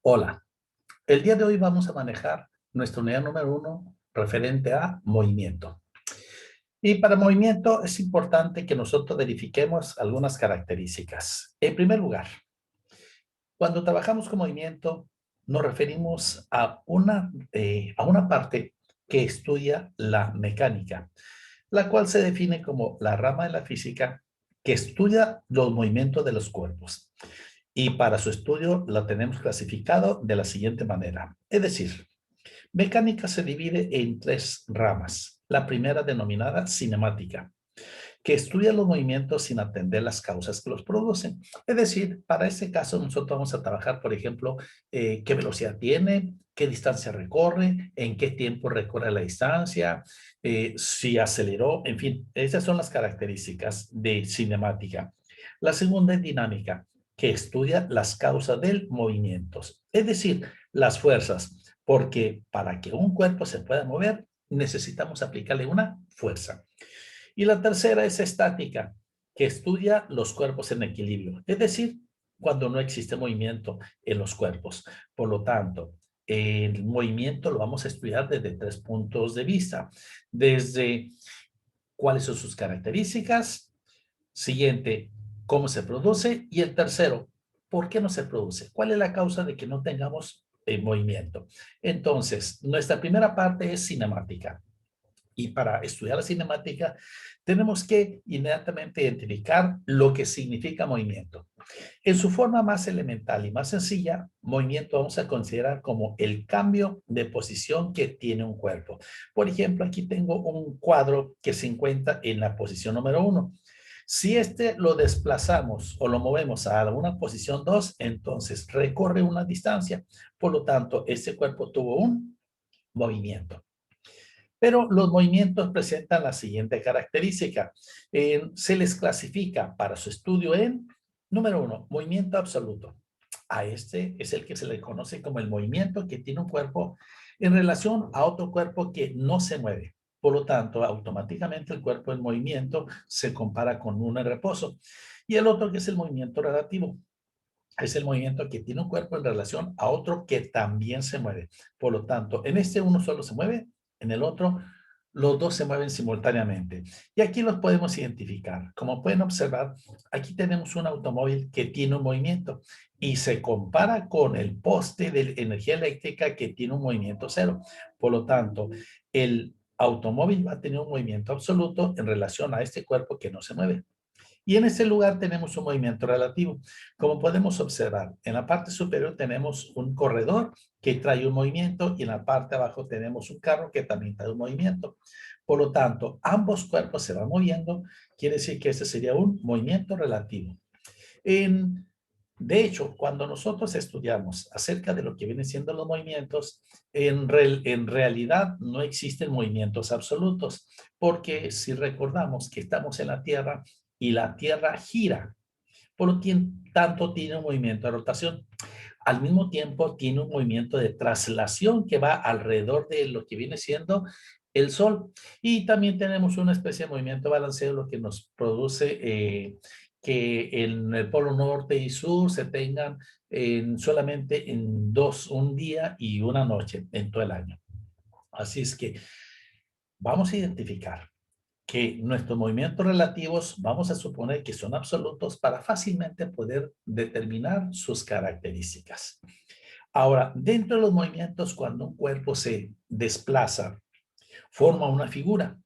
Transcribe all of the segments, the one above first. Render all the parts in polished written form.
Hola, el día de hoy vamos a manejar nuestra unidad número uno referente a movimiento. Y para movimiento es importante que nosotros verifiquemos algunas características. En primer lugar, cuando trabajamos con movimiento, nos referimos a una parte que estudia la mecánica, la cual se define como la rama de la física que estudia los movimientos de los cuerpos. Y para su estudio lo tenemos clasificado de la siguiente manera. Es decir, mecánica se divide en tres ramas. La primera denominada cinemática, que estudia los movimientos sin atender las causas que los producen. Es decir, para este caso nosotros vamos a trabajar, por ejemplo, qué velocidad tiene, qué distancia recorre, en qué tiempo recorre la distancia, si aceleró, en fin, esas son las características de cinemática. La segunda es dinámica, que estudia las causas del movimiento, es decir, las fuerzas, porque para que un cuerpo se pueda mover, necesitamos aplicarle una fuerza. Y la tercera es estática, que estudia los cuerpos en equilibrio, es decir, cuando no existe movimiento en los cuerpos. Por lo tanto, el movimiento lo vamos a estudiar desde tres puntos de vista. Desde cuáles son sus características, siguiente, cómo se produce, y el tercero, ¿por qué no se produce? ¿Cuál es la causa de que no tengamos movimiento? Entonces, nuestra primera parte es cinemática. Y para estudiar la cinemática, tenemos que inmediatamente identificar lo que significa movimiento. En su forma más elemental y más sencilla, movimiento vamos a considerar como el cambio de posición que tiene un cuerpo. Por ejemplo, aquí tengo un cuadro que se encuentra en la posición número 1. Si este lo desplazamos o lo movemos a una posición 2, entonces recorre una distancia. Por lo tanto, este cuerpo tuvo un movimiento. Pero los movimientos presentan la siguiente característica. Se les clasifica para su estudio en, número 1, movimiento absoluto. A este es el que se le conoce como el movimiento que tiene un cuerpo en relación a otro cuerpo que no se mueve. Por lo tanto, automáticamente el cuerpo en movimiento se compara con uno en reposo. Y el otro que es el movimiento relativo. Es el movimiento que tiene un cuerpo en relación a otro que también se mueve. Por lo tanto, en este uno solo se mueve, en el otro los dos se mueven simultáneamente. Y aquí los podemos identificar. Como pueden observar, aquí tenemos un automóvil que tiene un movimiento y se compara con el poste de energía eléctrica que tiene un movimiento cero. Por lo tanto, el automóvil va a tener un movimiento absoluto en relación a este cuerpo que no se mueve. Y en ese lugar tenemos un movimiento relativo. Como podemos observar, en la parte superior tenemos un corredor que trae un movimiento y en la parte de abajo tenemos un carro que también trae un movimiento. Por lo tanto, ambos cuerpos se van moviendo, quiere decir que ese sería un movimiento relativo. De hecho, cuando nosotros estudiamos acerca de lo que vienen siendo los movimientos, en realidad no existen movimientos absolutos, porque si recordamos que estamos en la Tierra y la Tierra gira, por lo tanto tiene un movimiento de rotación. Al mismo tiempo tiene un movimiento de traslación que va alrededor de lo que viene siendo el Sol. Y también tenemos una especie de movimiento de balanceo, lo que nos produce que en el polo norte y sur se tengan solamente en un día y una noche en todo el año. Así es que vamos a identificar que nuestros movimientos relativos vamos a suponer que son absolutos para fácilmente poder determinar sus características. Ahora, dentro de los movimientos, cuando un cuerpo se desplaza, forma una figura.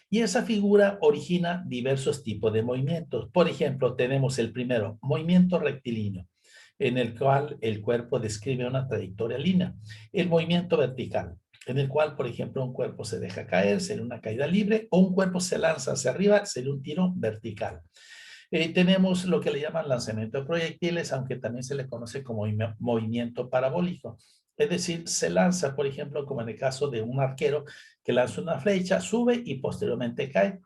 Y esa figura origina diversos tipos de movimientos. Por ejemplo, tenemos el primero, movimiento rectilíneo, en el cual el cuerpo describe una trayectoria línea. El movimiento vertical, en el cual, por ejemplo, un cuerpo se deja caer, sería una caída libre, o un cuerpo se lanza hacia arriba, sería un tiro vertical. Tenemos lo que le llaman lanzamiento de proyectiles, aunque también se le conoce como movimiento parabólico. Es decir, se lanza, por ejemplo, como en el caso de un arquero que lanza una flecha, sube y posteriormente cae.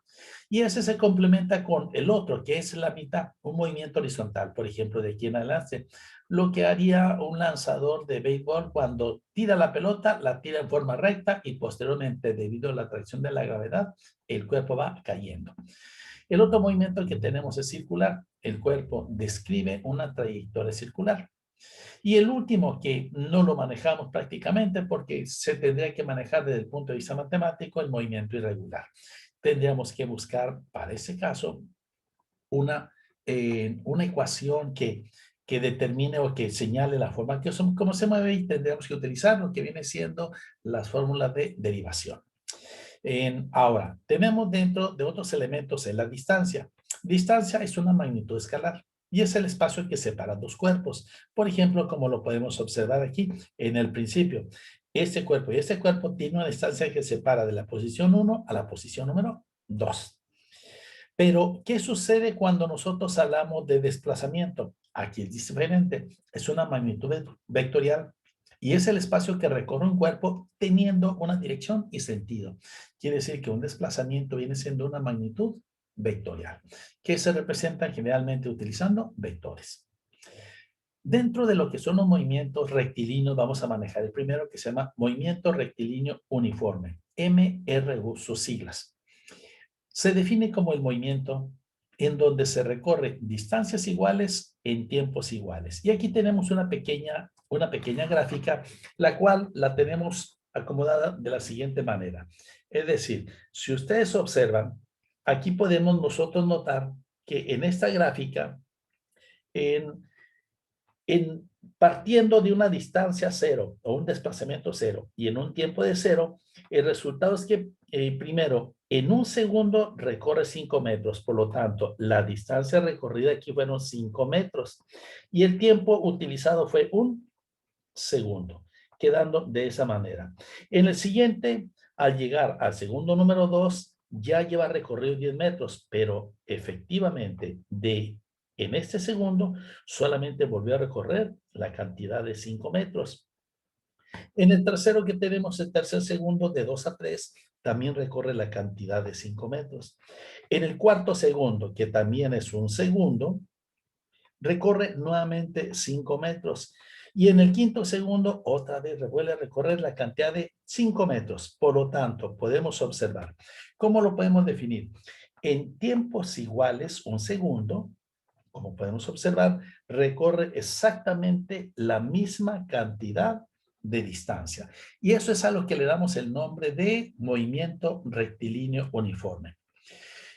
Y ese se complementa con el otro, que es la mitad, un movimiento horizontal, por ejemplo, de aquí en adelante. Lo que haría un lanzador de béisbol cuando tira la pelota, la tira en forma recta y posteriormente, debido a la atracción de la gravedad, el cuerpo va cayendo. El otro movimiento que tenemos es circular. El cuerpo describe una trayectoria circular. Y el último, que no lo manejamos prácticamente porque se tendría que manejar desde el punto de vista matemático, el movimiento irregular. Tendríamos que buscar, para ese caso, una ecuación que determine o que señale la forma que cómo se mueve, y tendríamos que utilizar lo que viene siendo las fórmulas de derivación. Ahora, tenemos dentro de otros elementos en la distancia. Distancia es una magnitud escalar y es el espacio que separa dos cuerpos. Por ejemplo, como lo podemos observar aquí en el principio. Este cuerpo y este cuerpo tienen una distancia que separa de la posición 1 a la posición número 2. Pero, ¿qué sucede cuando nosotros hablamos de desplazamiento? Aquí es diferente. Es una magnitud vectorial y es el espacio que recorre un cuerpo teniendo una dirección y sentido. Quiere decir que un desplazamiento viene siendo una magnitud vectorial, que se representa generalmente utilizando vectores. Dentro de lo que son los movimientos rectilíneos, vamos a manejar el primero, que se llama movimiento rectilíneo uniforme, MRU, sus siglas. Se define como el movimiento en donde se recorre distancias iguales en tiempos iguales. Y aquí tenemos una pequeña gráfica, la cual la tenemos acomodada de la siguiente manera. Es decir, si ustedes observan, aquí podemos nosotros notar que en esta gráfica, partiendo de una distancia cero o un desplazamiento cero y en un tiempo de cero, el resultado es que primero, en un segundo recorre 5 metros, por lo tanto, la distancia recorrida aquí fueron 5 metros y el tiempo utilizado fue un segundo, quedando de esa manera. En el siguiente, al llegar al segundo número 2, ya lleva recorrido 10 metros, pero efectivamente en este segundo solamente volvió a recorrer la cantidad de 5 metros. En el tercero que tenemos, el tercer segundo de 2 a 3, también recorre la cantidad de 5 metros. En el cuarto segundo, que también es un segundo, recorre nuevamente 5 metros. Y en el quinto segundo, otra vez vuelve a recorrer la cantidad de 5 metros. Por lo tanto, podemos observar. ¿Cómo lo podemos definir? En tiempos iguales, un segundo, como podemos observar, recorre exactamente la misma cantidad de distancia. Y eso es a lo que le damos el nombre de movimiento rectilíneo uniforme.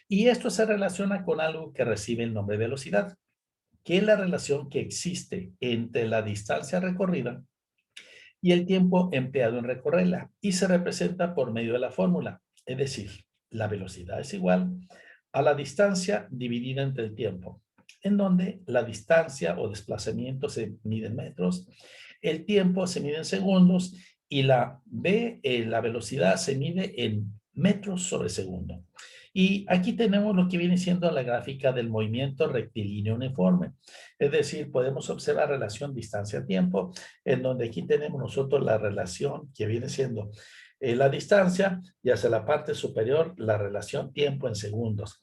Y esto se relaciona con algo que recibe el nombre de velocidad, que es la relación que existe entre la distancia recorrida y el tiempo empleado en recorrerla, y se representa por medio de la fórmula, es decir, la velocidad es igual a la distancia dividida entre el tiempo, en donde la distancia o desplazamiento se mide en metros, el tiempo se mide en segundos y la velocidad se mide en metros sobre segundo. Y aquí tenemos lo que viene siendo la gráfica del movimiento rectilíneo uniforme. Es decir, podemos observar relación distancia-tiempo, en donde aquí tenemos nosotros la relación que viene siendo la distancia, y hacia la parte superior la relación tiempo en segundos.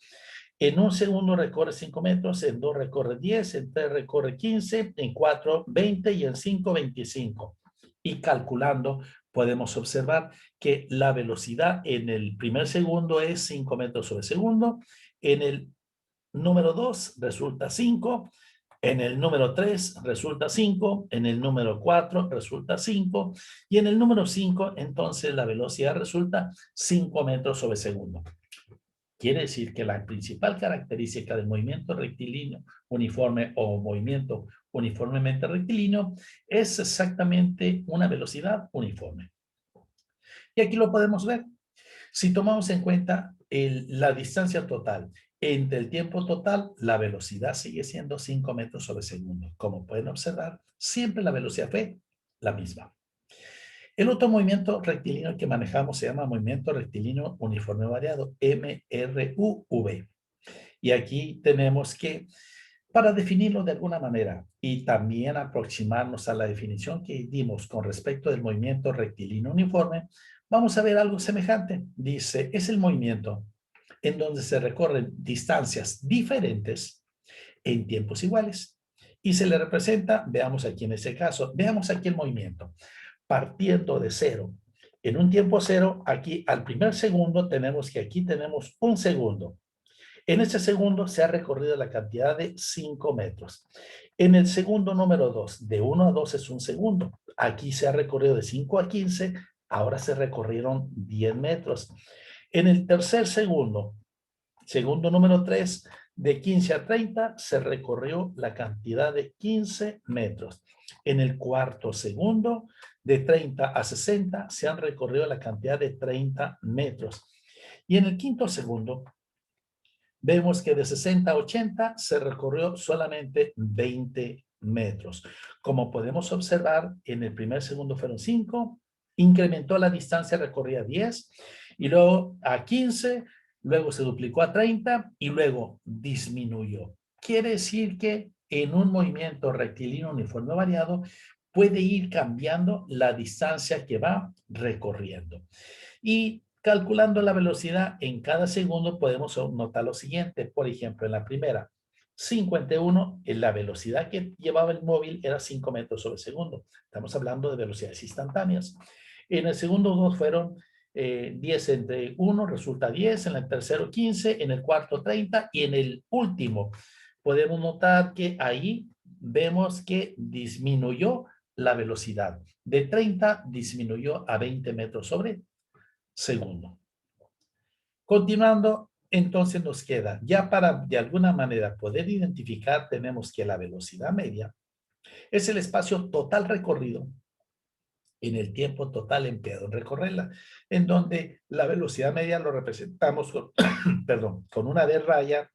En un segundo recorre 5 metros, en 2 recorre 10, en 3 recorre 15, en 4 20 y en 5 25. Y calculando podemos observar que la velocidad en el primer segundo es 5 metros sobre segundo, en el número 2 resulta 5, en el número 3 resulta 5, en el número 4 resulta 5 y en el número 5 entonces la velocidad resulta 5 metros sobre segundo. Quiere decir que la principal característica del movimiento rectilíneo uniforme o movimiento uniformemente rectilíneo es exactamente una velocidad uniforme. Y aquí lo podemos ver. Si tomamos en cuenta la distancia total entre el tiempo total, la velocidad sigue siendo 5 metros sobre segundo. Como pueden observar, siempre la velocidad fue la misma. El otro movimiento rectilíneo que manejamos se llama movimiento rectilíneo uniforme variado, MRUV. Y aquí tenemos que, para definirlo de alguna manera y también aproximarnos a la definición que dimos con respecto del movimiento rectilíneo uniforme, vamos a ver algo semejante. Dice, es el movimiento en donde se recorren distancias diferentes en tiempos iguales. Y se le representa, veamos aquí en este caso, veamos aquí el movimiento. Partiendo de cero, en un tiempo cero, aquí al primer segundo tenemos que aquí tenemos un segundo. En este segundo se ha recorrido la cantidad de 5 metros. En el segundo número 2, de 1 a 2 es un segundo. Aquí se ha recorrido de 5 a 15, ahora se recorrieron 10 metros. En el tercer segundo, segundo número 3, de 15 a 30, se recorrió la cantidad de 15 metros. En el cuarto segundo, de 30 a 60, se han recorrido la cantidad de 30 metros. Y en el quinto segundo, vemos que de 60 a 80 se recorrió solamente 20 metros. Como podemos observar, en el primer segundo fueron 5, incrementó la distancia recorrida a 10, y luego a 15, luego se duplicó a 30 y luego disminuyó. Quiere decir que en un movimiento rectilíneo uniforme variado puede ir cambiando la distancia que va recorriendo. Y calculando la velocidad en cada segundo podemos notar lo siguiente. Por ejemplo, en la primera, 51, en la velocidad que llevaba el móvil era 5 metros sobre segundo. Estamos hablando de velocidades instantáneas. En el segundo 2 fueron 10 entre 1, resulta 10. En el tercero 15, en el cuarto 30 y en el último podemos notar que ahí vemos que disminuyó la velocidad. De 30 disminuyó a 20 metros sobre segundo. Continuando, entonces nos queda, ya para de alguna manera poder identificar, tenemos que la velocidad media es el espacio total recorrido en el tiempo total empleado en recorrerla, en donde la velocidad media lo representamos con, perdón, con una D raya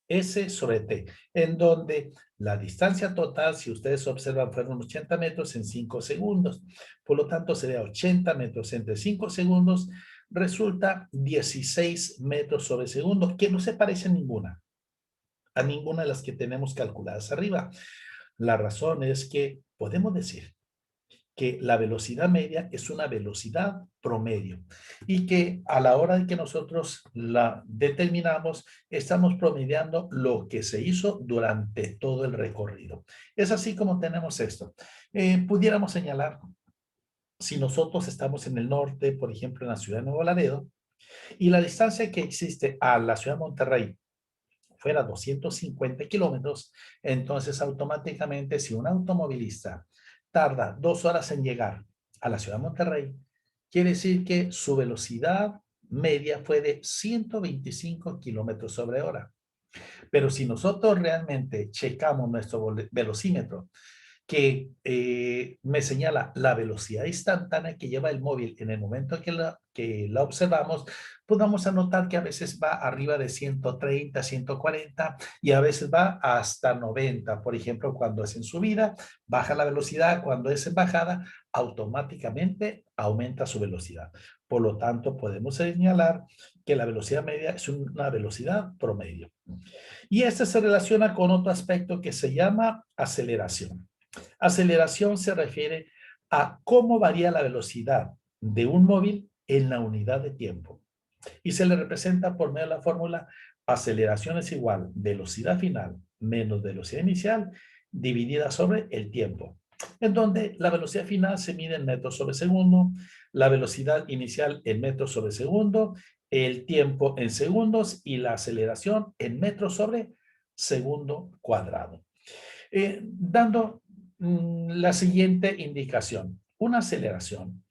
S sobre T, en donde la distancia total, si ustedes observan, fueron 80 metros en 5 segundos. Por lo tanto, sería 80 metros entre 5 segundos, resulta 16 metros sobre segundo, que no se parece a ninguna de las que tenemos calculadas arriba. La razón es que podemos decir que la velocidad media es una velocidad promedio y que a la hora de que nosotros la determinamos, estamos promediando lo que se hizo durante todo el recorrido. Es así como tenemos esto. Pudiéramos señalar, si nosotros estamos en el norte, por ejemplo, en la ciudad de Nuevo Laredo, y la distancia que existe a la ciudad de Monterrey fuera 250 kilómetros, entonces automáticamente si un automovilista tarda 2 horas en llegar a la ciudad de Monterrey, quiere decir que su velocidad media fue de 125 kilómetros sobre hora. Pero si nosotros realmente checamos nuestro velocímetro que me señala la velocidad instantánea que lleva el móvil en el momento que la observamos, pues vamos a notar que a veces va arriba de 130, 140 y a veces va hasta 90. Por ejemplo, cuando es en subida, baja la velocidad, cuando es en bajada, automáticamente aumenta su velocidad. Por lo tanto, podemos señalar que la velocidad media es una velocidad promedio. Y este se relaciona con otro aspecto que se llama aceleración. Aceleración se refiere a cómo varía la velocidad de un móvil en la unidad de tiempo. Y se le representa por medio de la fórmula aceleración es igual velocidad final menos velocidad inicial dividida sobre el tiempo. En donde la velocidad final se mide en metros sobre segundo, la velocidad inicial en metros sobre segundo, el tiempo en segundos y la aceleración en metros sobre segundo cuadrado. Dando la siguiente indicación. Una aceleración,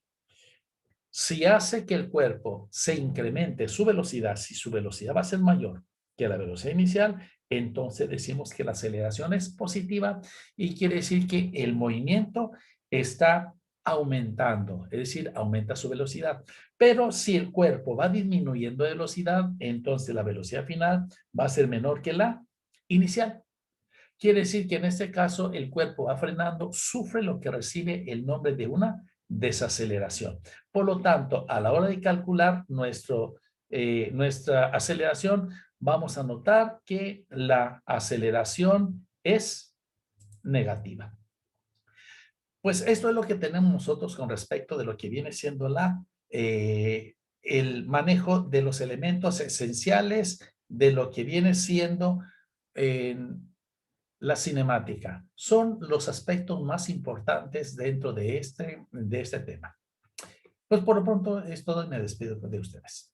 si hace que el cuerpo se incremente su velocidad, si su velocidad va a ser mayor que la velocidad inicial, entonces decimos que la aceleración es positiva y quiere decir que el movimiento está aumentando, es decir, aumenta su velocidad. Pero si el cuerpo va disminuyendo de velocidad, entonces la velocidad final va a ser menor que la inicial. Quiere decir que en este caso el cuerpo va frenando, sufre lo que recibe el nombre de una desaceleración. Por lo tanto, a la hora de calcular nuestra aceleración, vamos a notar que la aceleración es negativa. Pues esto es lo que tenemos nosotros con respecto de lo que viene siendo el manejo de los elementos esenciales de lo que viene siendo la cinemática. Son los aspectos más importantes dentro de este tema. Pues por lo pronto es todo y me despido de ustedes.